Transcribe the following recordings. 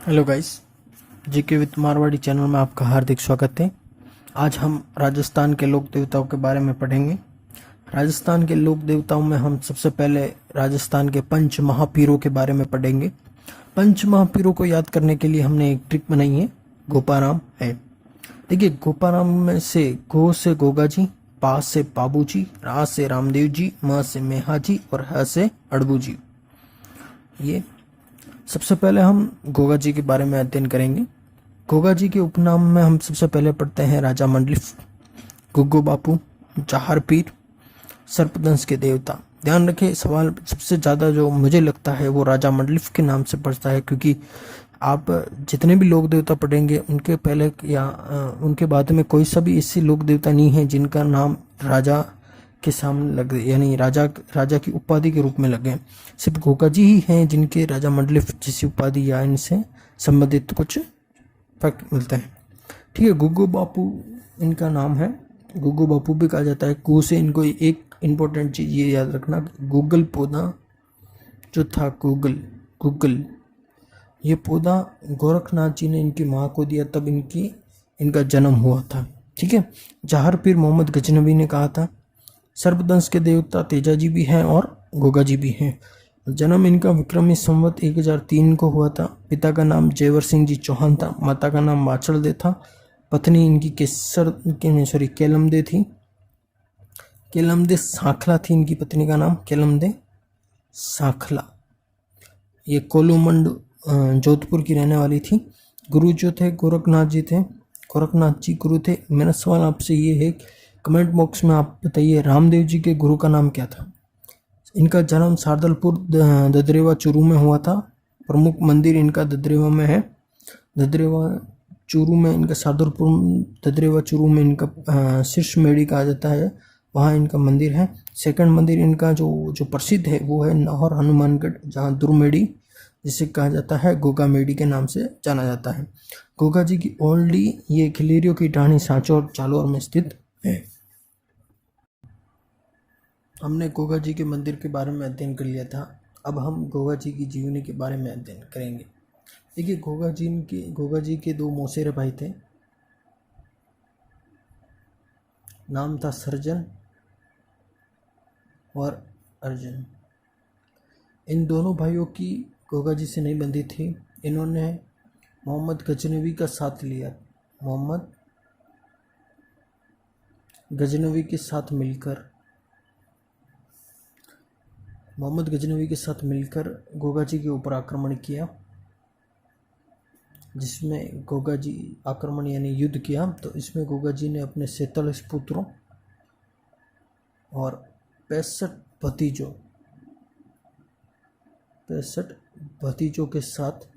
Hello guys, GK with Marwari channel में आपका हार्दिक स्वागत है। आज हम राजस्थान के लोक देवताओं के बारे में पढ़ेंगे। राजस्थान के लोक देवताओं में हम सबसे पहले राजस्थान के पंच महापीरों के बारे में पढ़ेंगे। पंच महापीरों को याद करने के लिए हमने एक ट्रिक बनाई है, गोपाराम है। देखिए, गोपाराम में से गो से गोगा जी, पा से पाबू जी, रा से रामदेव जी, म से मेहा जी और ह से अड़बू जी। ये सबसे पहले हम गोगा जी के बारे में अध्ययन करेंगे। गोगा जी के उपनाम में हम सबसे पहले पढ़ते हैं राजा मंडलिफ, गुग्गू बापू, चाहर पीर, सर्पदंश के देवता। ध्यान रखें, सवाल सबसे ज़्यादा जो मुझे लगता है वो राजा मंडलिफ के नाम से पढ़ता है, क्योंकि आप जितने भी लोक देवता पढ़ेंगे उनके पहले या उनके बाद में कोई सा भी ऐसे लोक देवता नहीं है जिनका नाम राजा के सामने लगे, यानी राजा की उपाधि के रूप में लगे। सिर्फ गोगा जी ही हैं जिनके राजा मंडलिफ जैसी उपाधि या इनसे संबंधित कुछ फैक्ट मिलते हैं। ठीक है, गुग्गू बापू इनका नाम है, गुग्गू बापू भी कहा जाता है। गु से इनको एक इम्पोर्टेंट चीज़ ये याद रखना, गूगल पौधा जो था, गूगल ये पौधा गोरखनाथ जी ने इनकी माँ को दिया, तब इनका जन्म हुआ था। ठीक है, जहार पीर मोहम्मद गजनवी ने कहा था। सर्पदंश के देवता तेजा जी भी हैं और गोगा जी भी हैं। जन्म इनका विक्रमी संवत 1003 को हुआ था। पिता का नाम जेवर सिंह जी चौहान था, माता का नाम माचल था। पत्नी इनकी केलमदे थी, केलमदे सांखला थी इनकी पत्नी का नाम, केलमदे सांखला। ये कोलूमंड जोधपुर की रहने वाली थी। गुरु जो थे गोरखनाथ जी थे, गोरखनाथ जी गुरु थे। मेरा सवाल आपसे ये है, कमेंट बॉक्स में आप बताइए रामदेव जी के गुरु का नाम क्या था। इनका जन्म सारदलपुर ददरेवा चूरू में हुआ था। प्रमुख मंदिर इनका ददरेवा में है। ददरेवा चूरू में इनका, सारदलपुर ददरेवा चूरू में इनका शीर्ष मेड़ी कहा जाता है, वहाँ इनका मंदिर है। सेकंड मंदिर इनका जो प्रसिद्ध है वो है नाहौर हनुमानगढ़, जहाँ दुर्मेड़ी जिसे कहा जाता है गोगा मेड़ी के नाम से जाना जाता है। गोगा जी की ओल्डी ये खिलेरियों की टाणी सांचौर जालौर में स्थित है। हमने गोगा जी के मंदिर के बारे में अध्ययन कर लिया था। अब हम गोगा जी की जीवनी के बारे में अध्ययन करेंगे। देखिए, गोगा जी के दो मौसेरे भाई थे। नाम था सर्जन और अर्जुन। इन दोनों भाइयों की गोगा जी से नहीं बंधी थी। इन्होंने मोहम्मद गजनवी का साथ लिया। मोहम्मद गजनवी के साथ मिलकर गोगा जी के ऊपर आक्रमण किया, जिसमें गोगा जी आक्रमण यानी युद्ध किया। तो इसमें गोगा जी ने अपने 47 पुत्रों और 65 भतीजों के साथ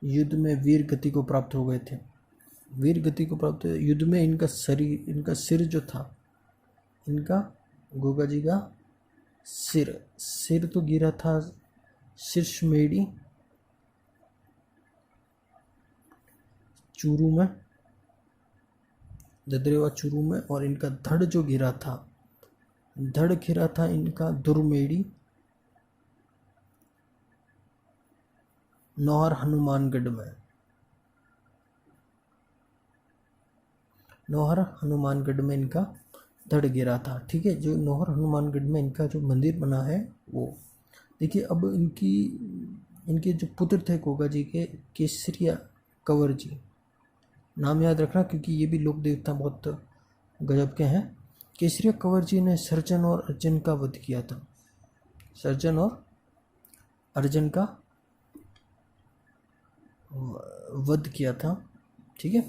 युद्ध में वीर गति को प्राप्त हो गए थे। युद्ध में इनका सिर जो था, गोगा जी का सिर तो गिरा था शीर्ष मेड़ी चूरू में, ददरेवा चूरू में, और इनका धड़ गिरा था इनका दुर्मेड़ी नौहर हनुमानगढ़ में इनका धड़ गिरा था। ठीक है, जो नौहर हनुमानगढ़ में इनका जो मंदिर बना है वो। देखिए, अब इनके जो पुत्र थे गोगा जी के, केसरिया कंवर जी, नाम याद रखना क्योंकि ये भी लोक देवता बहुत गजब के हैं। केसरिया कंवर जी ने सर्जन और अर्जुन का वध किया था। ठीक है,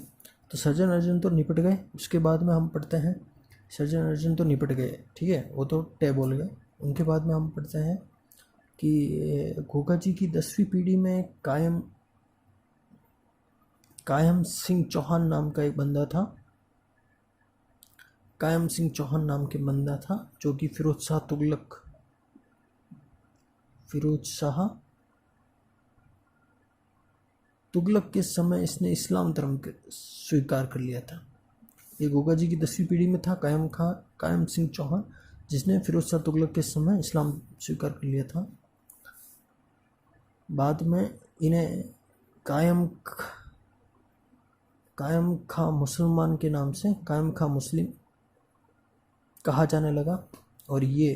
तो सर्जन अर्जुन तो निपट गए। उसके बाद में हम पढ़ते हैं, सर्जन अर्जुन तो निपट गए, ठीक है, वो तो टै बोल गए। उनके बाद में हम पढ़ते हैं कि गोगा जी की 10वीं पीढ़ी में कायम सिंह चौहान नाम का एक बंदा था। कायम सिंह चौहान नाम के बंदा था, जो कि फिरोज शाह तुगलक के समय इसने इस्लाम धर्म स्वीकार कर लिया था। ये गोगा जी की 10वीं पीढ़ी में था कायम सिंह चौहान, जिसने फिरोज शाह तुगलक के समय इस्लाम स्वीकार कर लिया था। बाद में इन्हें कायम खा मुसलमान के नाम से कायम खा मुस्लिम कहा जाने लगा और ये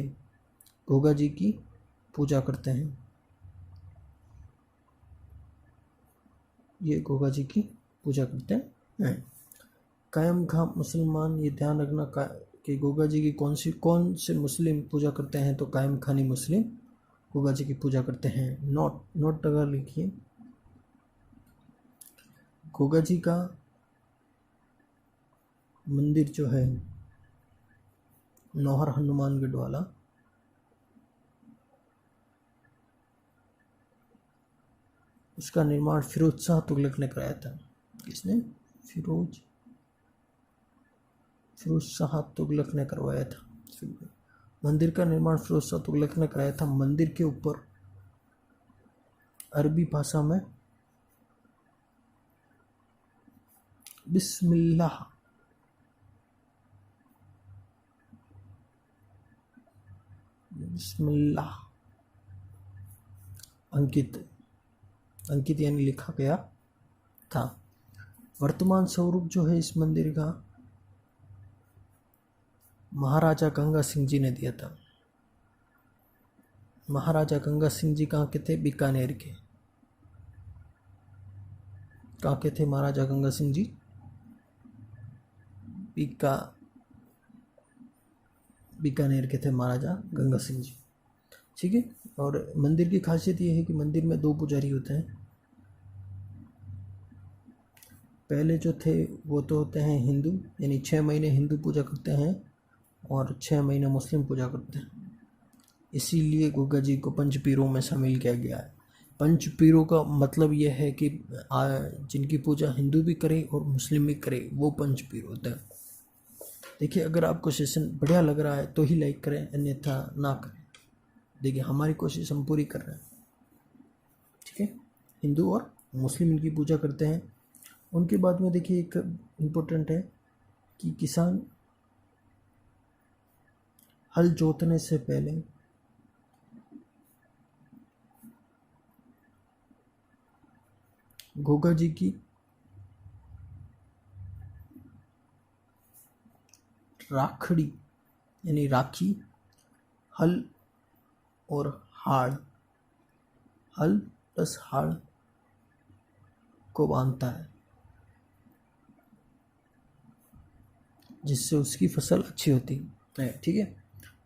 गोगा जी की पूजा करते हैं। ये गोगा जी की पूजा करते हैं। कायम खा मुसलमान, ये ध्यान रखना कि गोगा जी की कौन से मुस्लिम पूजा करते हैं, तो कायम खानी मुस्लिम गोगा जी की पूजा करते हैं। नोट अगर लिखिए, गोगा जी का मंदिर जो है नौहर हनुमानगढ़ वाला, उसका निर्माण फिरोज शाह तुगलक ने कराया था। किसने? फिरोज शाह तुगलक ने करवाया था। मंदिर का निर्माण फिरोज शाह तुगलक ने कराया था। मंदिर के ऊपर अरबी भाषा में बिस्मिल्लाह अंकित यानी लिखा गया था। वर्तमान स्वरूप जो है इस मंदिर का महाराजा गंगा सिंह जी ने दिया था। महाराजा गंगा सिंह जी कहाँ के थे? बीकानेर के। कहाँ के थे महाराजा गंगा सिंह जी? बीकानेर के थे महाराजा गंगा सिंह जी। ठीक है। और मंदिर की खासियत यह है कि मंदिर में 2 पुजारी होते हैं। पहले जो थे वो तो होते हैं हिंदू, यानी 6 महीने हिंदू पूजा करते हैं और 6 महीने मुस्लिम पूजा करते हैं। इसीलिए गोगा जी को पंच पीरों में शामिल किया गया है। पंच पीरों का मतलब यह है कि जिनकी पूजा हिंदू भी करे और मुस्लिम भी करे, वो पंच पीर होता है। देखिए, अगर आपको सेशन बढ़िया लग रहा है तो ही लाइक करें, अन्यथा ना करें। देखिए, हमारी कोशिश हम पूरी कर रहे हैं। ठीक है। हिंदू और मुस्लिम इनकी पूजा करते हैं। उनके बाद में देखिए एक इम्पोर्टेंट है कि किसान हल जोतने से पहले गोगा जी की राखड़ी यानी राखी हल और हाड़, हल प्लस हाड़ को बांधता है, जिससे उसकी फसल अच्छी होती है। ठीक है।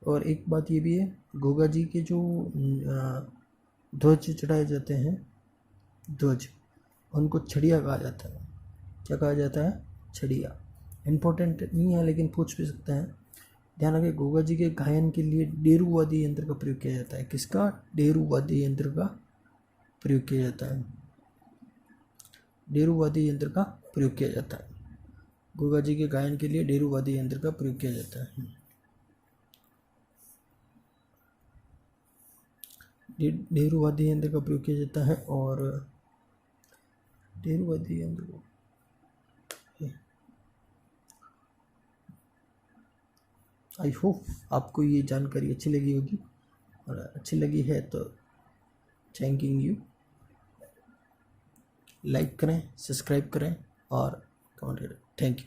और एक बात ये भी है, गोगा जी के जो ध्वज चढ़ाए जाते हैं, ध्वज, उनको छड़िया कहा जाता है। क्या कहा जाता है? छड़िया। इम्पोर्टेंट नहीं है लेकिन पूछ भी सकते हैं। ध्यान रखें, गोगा जी के गायन के लिए डेरू वाद्य यंत्र का प्रयोग किया जाता है। किसका? डेरू वाद्य यंत्र का प्रयोग किया जाता है। डेरू वाद्य यंत्र का प्रयोग किया जाता है। गोगा जी के गायन के लिए डेरू वाद्य यंत्र का प्रयोग किया जाता है। डेरू वाद्य यंत्र का प्रयोग किया जाता है और डेरू वाद्य यंत्र आई होप आपको ये जानकारी अच्छी लगी होगी, और अच्छी लगी है तो थैंकिंग यू। लाइक करें, सब्सक्राइब करें और कमेंट करें। Thank you.